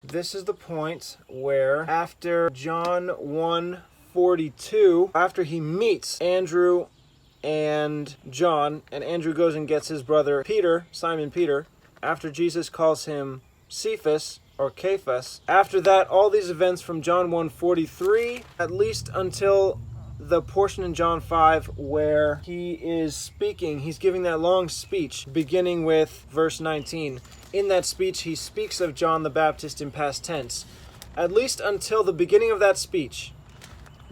This is the point where after John 1:42, after he meets Andrew and John, and Andrew goes and gets his brother Peter, Simon Peter, after Jesus calls him Cephas or Cephas. After that, all these events from John 1:43, at least until the portion in John 5 where he is speaking, he's giving that long speech, beginning with verse 19. In that speech, he speaks of John the Baptist in past tense. At least until the beginning of that speech,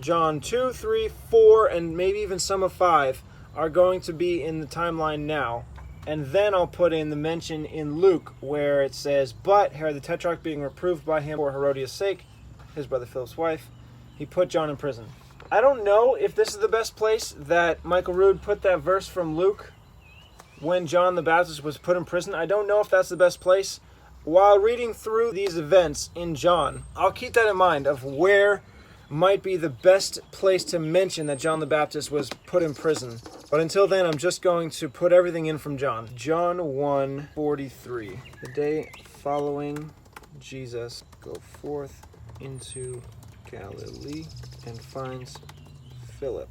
John 2, 3, 4, and maybe even some of 5 are going to be in the timeline now. And then I'll put in the mention in Luke where it says, but Herod the Tetrarch, being reproved by him for Herodias' sake, his brother Philip's wife, he put John in prison. I don't know if this is the best place that Michael Rood put that verse from Luke when John the Baptist was put in prison. I don't know if that's the best place. While reading through these events in John, I'll keep that in mind of where might be the best place to mention that John the Baptist was put in prison. But until then, I'm just going to put everything in from John. John 1:43. The day following, Jesus go forth into Galilee and finds Philip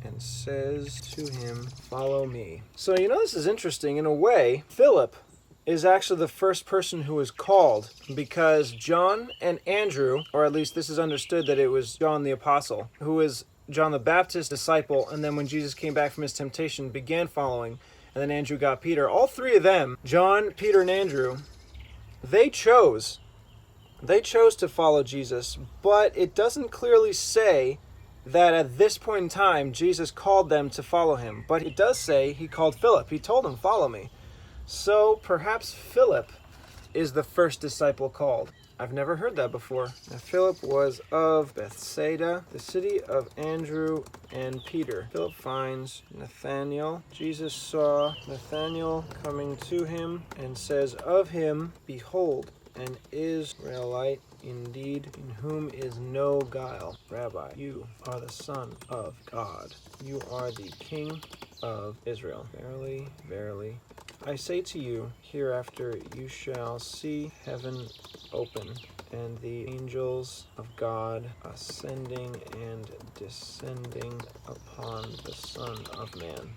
and says to him, follow me. So, this is interesting. In a way, Philip is actually the first person who is called, because John and Andrew, or at least this is understood that it was John the Apostle, who is John the Baptist's disciple, and then when Jesus came back from his temptation, began following, and then Andrew got Peter. All three of them, John, Peter, and Andrew, they chose to follow Jesus, but it doesn't clearly say that at this point in time, Jesus called them to follow him. But it does say he called Philip. He told him, follow me. So perhaps Philip is the first disciple called. I've never heard that before. Now, Philip was of Bethsaida, the city of Andrew and Peter. Philip finds Nathanael. Jesus saw Nathanael coming to him and says of him, behold, an Israelite indeed, in whom is no guile. Rabbi, you are the Son of God. You are the King of Israel. Verily, verily, I say to you, hereafter you shall see heaven open, and the angels of God ascending and descending upon the Son of Man.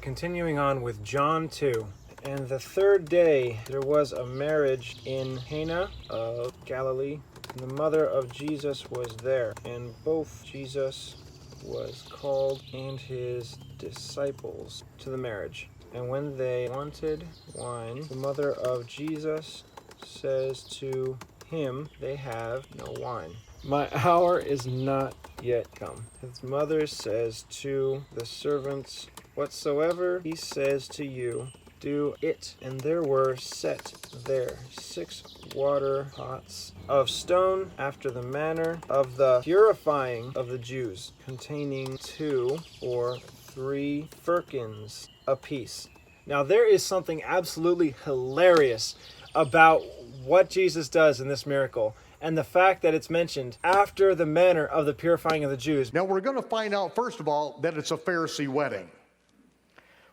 Continuing on with John 2. And the third day there was a marriage in Cana of Galilee, and the mother of Jesus was there, and both Jesus was called and his disciples to the marriage. And when they wanted wine, the mother of Jesus says to him, they have no wine. My hour is not yet come. His mother says to the servants, whatsoever he says to you, do it. And there were set there 6 water pots of stone after the manner of the purifying of the Jews, containing 2 or 3 firkins apiece. Now there is something absolutely hilarious about what Jesus does in this miracle, and the fact that it's mentioned after the manner of the purifying of the Jews. Now we're going to find out, first of all, that it's a Pharisee wedding,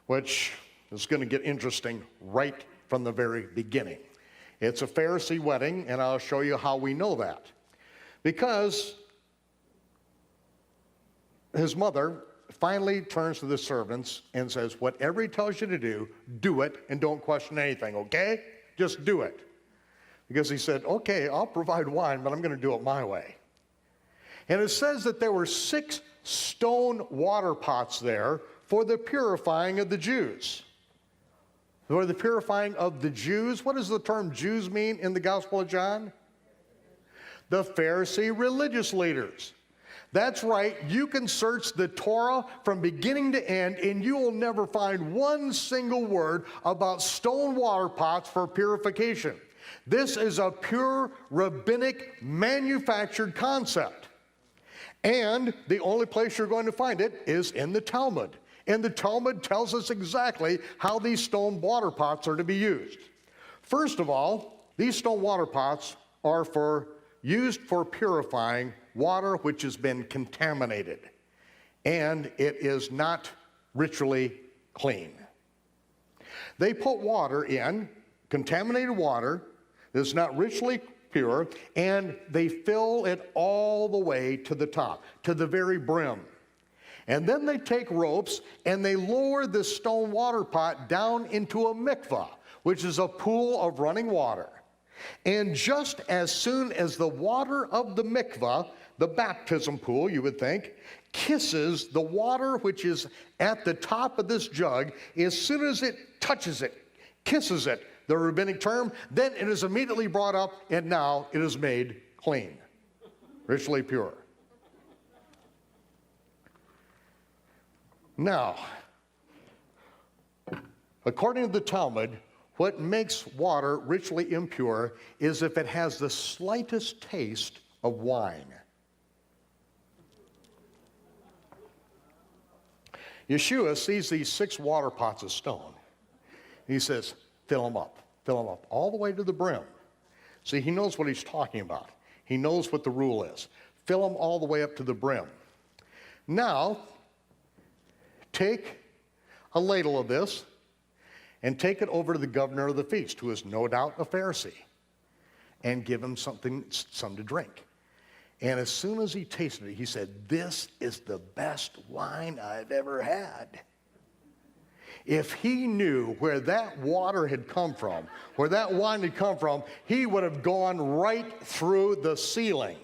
which is going to get interesting right from the very beginning. It's a Pharisee wedding, and I'll show you how we know that. Because his mother finally turns to the servants and says, whatever he tells you to do, do it, and don't question anything, okay? Just do it. Because he said, okay, I'll provide wine, but I'm going to do it my way. And it says that there were 6 stone water pots there for the purifying of the Jews. For the purifying of the Jews. What does the term Jews mean in the Gospel of John? The Pharisee religious leaders. That's right, you can search the Torah from beginning to end, and you will never find one single word about stone water pots for purification. This is a pure rabbinic manufactured concept. And the only place you're going to find it is in the Talmud. And the Talmud tells us exactly how these stone water pots are to be used. First of all, these stone water pots are used for purifying water which has been contaminated, and it is not ritually clean. They put water in, contaminated water that's not ritually pure, and they fill it all the way to the top, to the very brim. And then they take ropes and they lower this stone water pot down into a mikvah, which is a pool of running water. And just as soon as the water of the mikvah, the baptism pool, you would think, kisses the water which is at the top of this jug, as soon as it touches it, kisses it, the rabbinic term, then it is immediately brought up and now it is made clean, ritually pure. Now, according to the Talmud, what makes water ritually impure is if it has the slightest taste of wine. Yeshua sees these 6 water pots of stone. He says, fill them up, all the way to the brim. See, he knows what he's talking about. He knows what the rule is. Fill them all the way up to the brim. Now, take a ladle of this and take it over to the governor of the feast, who is no doubt a Pharisee, and give him some to drink. And as soon as he tasted it, he said, this is the best wine I've ever had. If he knew where that water had come from, where that wine had come from, he would have gone right through the ceiling.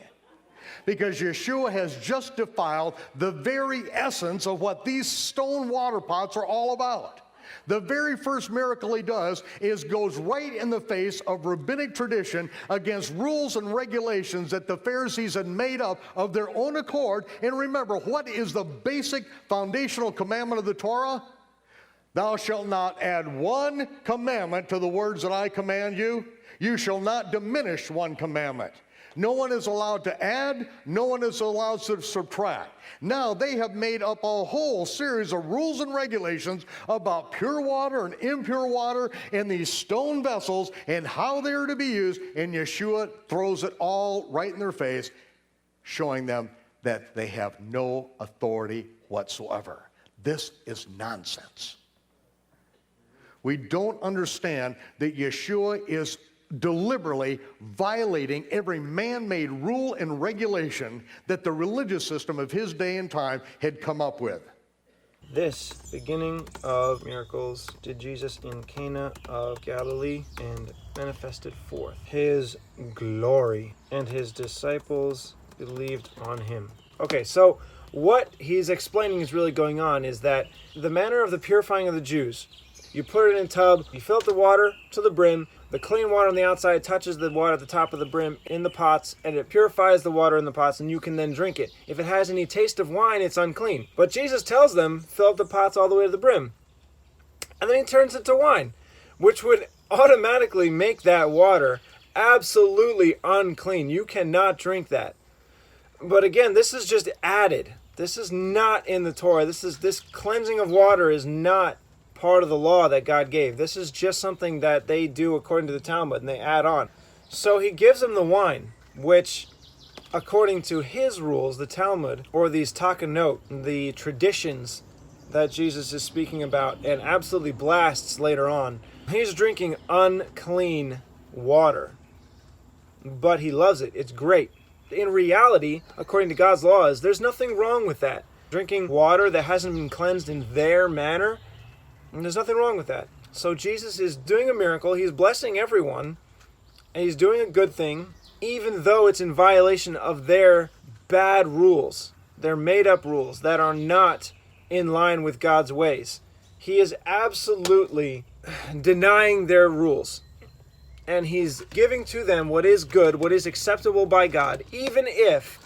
Because Yeshua has just defiled the very essence of what these stone water pots are all about. The very first miracle he does is goes right in the face of rabbinic tradition against rules and regulations that the Pharisees had made up of their own accord. And remember, what is the basic foundational commandment of the Torah? Thou shalt not add one commandment to the words that I command you. You shall not diminish one commandment. No one is allowed to add, no one is allowed to subtract. Now they have made up a whole series of rules and regulations about pure water and impure water in these stone vessels and how they are to be used, and Yeshua throws it all right in their face, showing them that they have no authority whatsoever. This is nonsense. We don't understand that Yeshua is deliberately violating every man-made rule and regulation that the religious system of his day and time had come up with. This beginning of miracles did Jesus in Cana of Galilee and manifested forth his glory, and his disciples believed on him. Okay, so what he's explaining is really going on is that the manner of the purifying of the Jews, you put it in a tub, you fill up the water to the brim, the clean water on the outside touches the water at the top of the brim in the pots, and it purifies the water in the pots, and you can then drink it. If it has any taste of wine, it's unclean. But Jesus tells them, fill up the pots all the way to the brim. And then he turns it to wine, which would automatically make that water absolutely unclean. You cannot drink that. But again, this is just added. This is not in the Torah. This cleansing of water is not part of the law that God gave. This is just something that they do according to the Talmud, and they add on. So he gives them the wine, which, according to his rules, the Talmud, or these takanot, the traditions that Jesus is speaking about and absolutely blasts later on, he's drinking unclean water. But he loves it. It's great. In reality, according to God's laws, there's nothing wrong with that. Drinking water that hasn't been cleansed in their manner, and there's nothing wrong with that. So Jesus is doing a miracle. He's blessing everyone. And he's doing a good thing, even though it's in violation of their bad rules, their made-up rules that are not in line with God's ways. He is absolutely denying their rules. And he's giving to them what is good, what is acceptable by God, even if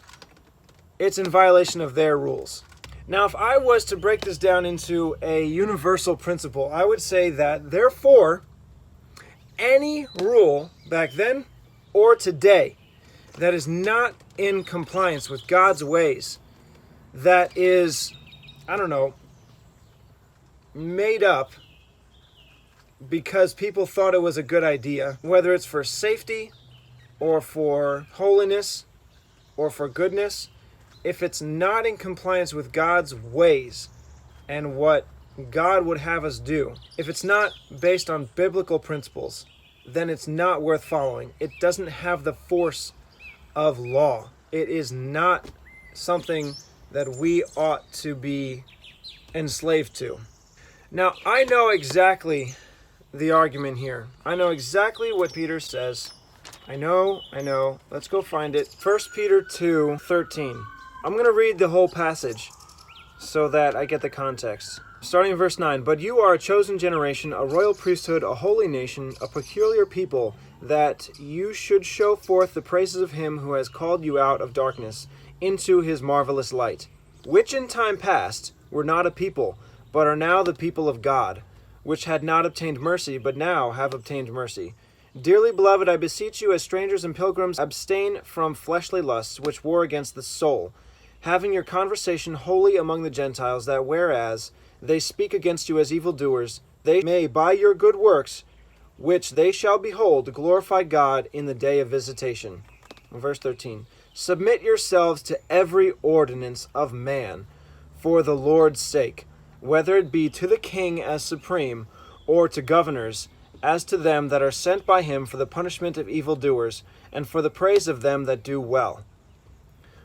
it's in violation of their rules. Now, if I was to break this down into a universal principle, I would say that, therefore, any rule back then or today that is not in compliance with God's ways, that is, made up because people thought it was a good idea, whether it's for safety or for holiness or for goodness, if it's not in compliance with God's ways and what God would have us do, if it's not based on biblical principles, then it's not worth following. It doesn't have the force of law. It is not something that we ought to be enslaved to. Now, I know exactly the argument here. I know exactly what Peter says. I know. Let's go find it. 1 Peter 2:13. I'm going to read the whole passage so that I get the context. Starting in verse 9, "But you are a chosen generation, a royal priesthood, a holy nation, a peculiar people, that you should show forth the praises of him who has called you out of darkness into his marvelous light, which in time past were not a people, but are now the people of God, which had not obtained mercy, but now have obtained mercy. Dearly beloved, I beseech you, as strangers and pilgrims, abstain from fleshly lusts, which war against the soul, having your conversation holy among the Gentiles, that whereas they speak against you as evildoers, they may, by your good works, which they shall behold, glorify God in the day of visitation." Verse 13, "Submit yourselves to every ordinance of man, for the Lord's sake, whether it be to the king as supreme, or to governors, as to them that are sent by him for the punishment of evildoers, and for the praise of them that do well.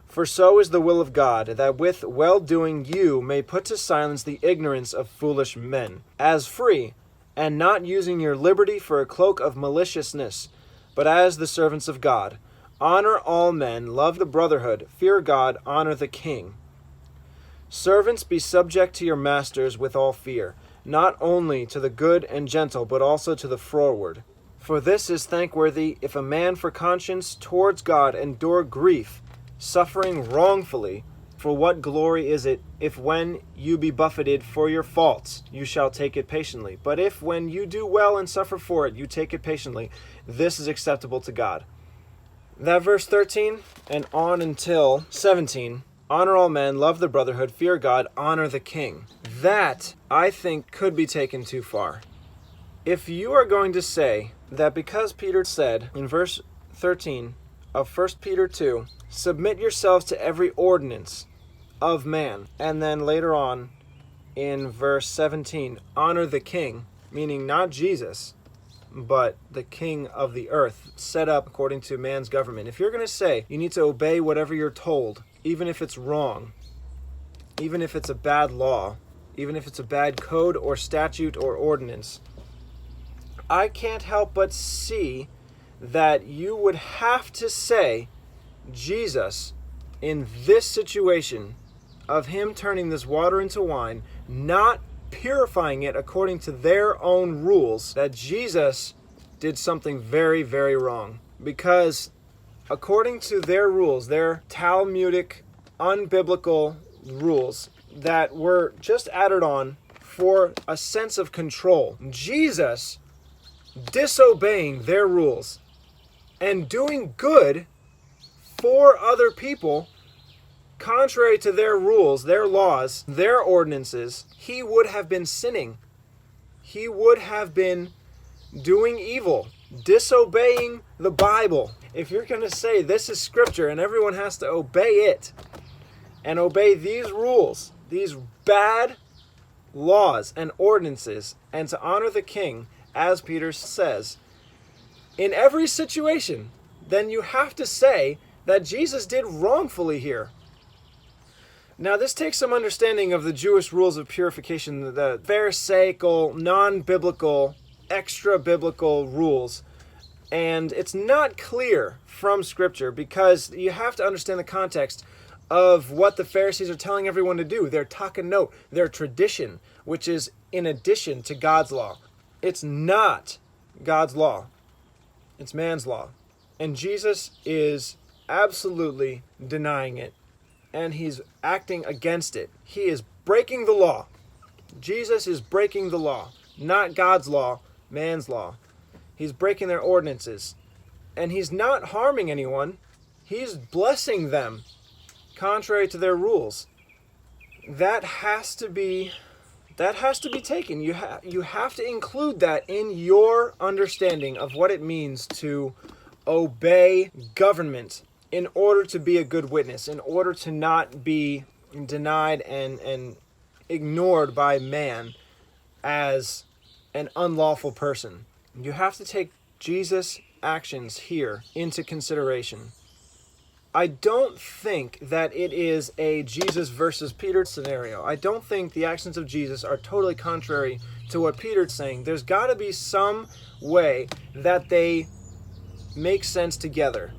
For so is the will of God, that with well-doing you may put to silence the ignorance of foolish men, as free, and not using your liberty for a cloak of maliciousness, but as the servants of God. Honor all men, love the brotherhood, fear God, honor the king. Servants, be subject to your masters with all fear, not only to the good and gentle, but also to the froward. For this is thankworthy, if a man for conscience towards God endure grief, suffering wrongfully. For what glory is it, if when you be buffeted for your faults, you shall take it patiently? But if when you do well and suffer for it, you take it patiently, this is acceptable to God." That verse 13 and on until 17, honor all men, love the brotherhood, fear God, honor the king. That, I think, could be taken too far. If you are going to say that because Peter said in verse 13 of 1 Peter 2, submit yourselves to every ordinance of man, and then later on in verse 17, honor the king, meaning not Jesus, but the king of the earth, set up according to man's government. If you're going to say you need to obey whatever you're told, even if it's wrong, even if it's a bad law, even if it's a bad code or statute or ordinance, I can't help but see that you would have to say Jesus, in this situation of him turning this water into wine, not purifying it according to their own rules, that Jesus did something very, very wrong. Because according to their rules, their Talmudic, unbiblical rules that were just added on for a sense of control, Jesus disobeying their rules and doing good for other people contrary to their rules, their laws, their ordinances, he would have been sinning. He would have been doing evil, disobeying the Bible. If you're going to say this is scripture and everyone has to obey it and obey these rules, these bad laws and ordinances, and to honor the king, as Peter says, in every situation, then you have to say that Jesus did wrongfully here. Now, this takes some understanding of the Jewish rules of purification, the Pharisaical, non-biblical, extra-biblical rules. And it's not clear from Scripture because you have to understand the context of what the Pharisees are telling everyone to do. Their takanot, their tradition, which is in addition to God's law. It's not God's law. It's man's law. And Jesus is absolutely denying it. And he's acting against it. He is breaking the law. Jesus is breaking the law. Not God's law, man's law. He's breaking their ordinances. And he's not harming anyone. He's blessing them, contrary to their rules. That has to be taken. You have to include that in your understanding of what it means to obey government in order to be a good witness, in order to not be denied and ignored by man as an unlawful person. You have to take Jesus' actions here into consideration. I don't think that it is a Jesus versus Peter scenario. I don't think the actions of Jesus are totally contrary to what Peter's saying. There's got to be some way that they make sense together.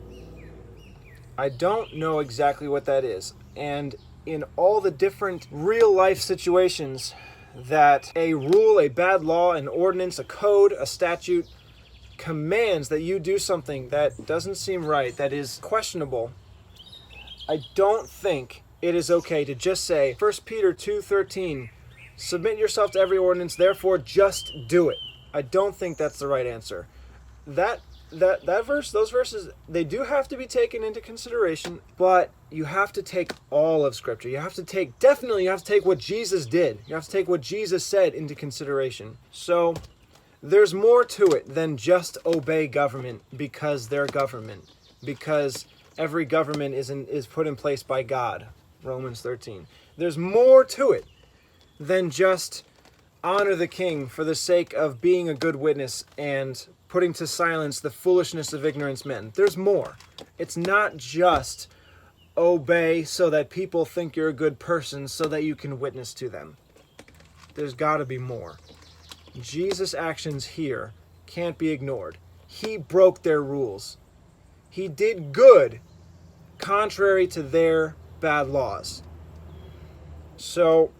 I don't know exactly what that is. And in all the different real life situations that a rule, a bad law, an ordinance, a code, a statute commands that you do something that doesn't seem right, that is questionable, I don't think it is okay to just say, 1 Peter 2:13, submit yourself to every ordinance, therefore just do it. I don't think that's the right answer. That verse, those verses, they do have to be taken into consideration, but you have to take all of Scripture. You have to take what Jesus did. You have to take what Jesus said into consideration. So there's more to it than just obey government because they're government, because every government is put in place by God, Romans 13. There's more to it than just honor the king for the sake of being a good witness and putting to silence the foolishness of ignorance men. There's more. It's not just obey so that people think you're a good person so that you can witness to them. There's got to be more. Jesus' actions here can't be ignored. He broke their rules. He did good contrary to their bad laws. So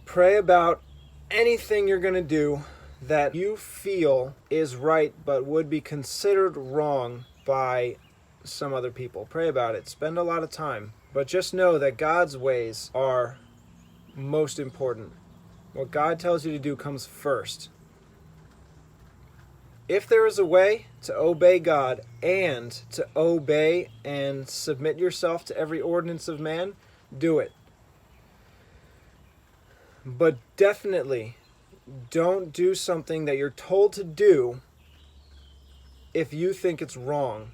pray about anything you're going to do that you feel is right but would be considered wrong by some other people. Pray about it. Spend a lot of time. But just know that God's ways are most important. What God tells you to do comes first. If there is a way to obey God and to obey and submit yourself to every ordinance of man, do it. But definitely don't do something that you're told to do if you think it's wrong.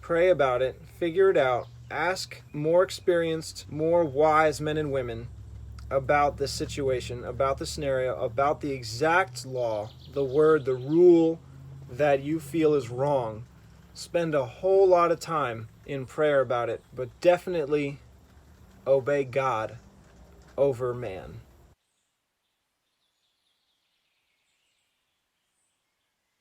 Pray about it, figure it out, ask more experienced, more wise men and women about the situation, about the scenario, about the exact law, the word, the rule that you feel is wrong. Spend a whole lot of time in prayer about it, but definitely obey God over man.